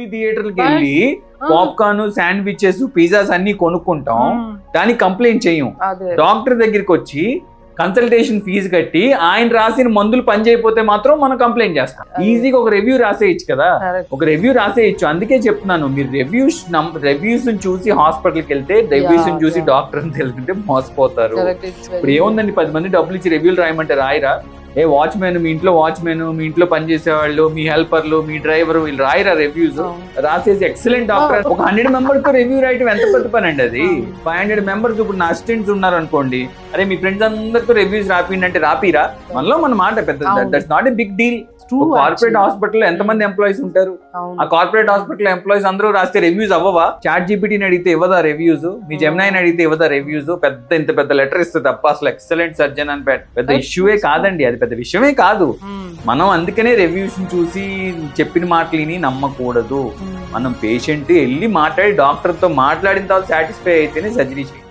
Movie థియేటర్కి వెళ్ళి popcorn, sandwiches, pizzas అన్ని కొనుక్కుంటాం, దానికి కంప్లైంట్ చేయం. డాక్టర్ దగ్గరికి వచ్చి కన్సల్టేషన్ ఫీజు కట్టి ఆయన రాసిన మందులు పని చేయకపోతే మాత్రం మనం కంప్లైంట్ చేస్తాం. ఈజీగా ఒక రివ్యూ రాసేయచ్చు కదా, ఒక రివ్యూ రాసేయచ్చు. అందుకే చెప్తున్నాను, మీరు రివ్యూస్ చూసి హాస్పిటల్కి వెళ్తే, రివ్యూస్ చూసి డాక్టర్ తెలుసుకుంటే మోసపోతారు. ఇప్పుడు ఏముందండి, 10 మంది డబ్బులు ఇచ్చి రివ్యూలు రాయమంటే రాయరా? ఏ వాచ్మెన్, మీ ఇంట్లో పనిచేసేవాళ్ళు, మీ హెల్పర్లు, మీ డ్రైవర్, వీళ్ళు రాయరా రివ్యూస్? రాసేసి ఎక్సలెంట్ డాక్టర్. ఒక 100 మెంబర్స్ తో రివ్యూ రాయటం ఎంత పెద్ద పని అండి అది. 500 మెంబర్స్ ఇప్పుడు నా అసిస్టెంట్స్ ఉన్నారు అనుకోండి, అరే మీ ఫ్రెండ్స్ అందరితో రివ్యూస్ రాపిండి అంటే రాపిరా? మనలో మన మాట పెద్ద, that's not a big deal. Corporate hospital ఎంత మంది ఎంప్లాయీస్ ఉంటారు? ఆ కార్పొరేట్ హాస్పిటల్ ఎంప్లాయీస్ అందరూ రాస్తే రివ్యూస్ అవ్వవా? చాట్ జీపీటీని అడిగితే ఇవ్వదా రివ్యూస్? మీ జెమినైని అడిగితే ఇవ్వదా రివ్యూస్? ఇంత పెద్ద లెటర్ ఇస్తే తప్ప అసలు ఎక్సలెంట్ సర్జన్ అని పెద్ద ఇష్యూవే కాదండి, అది పెద్ద విషయమే కాదు. మనం అందుకనే రివ్యూస్ చూసి చెప్పిన మాటలని నమ్మకూడదు. మనం పేషెంట్ వెళ్ళి మాట్లాడి డాక్టర్ తో మాట్లాడిన తర్వాత సాటిస్ఫై అయితేనే సర్జరీ చేయాలి.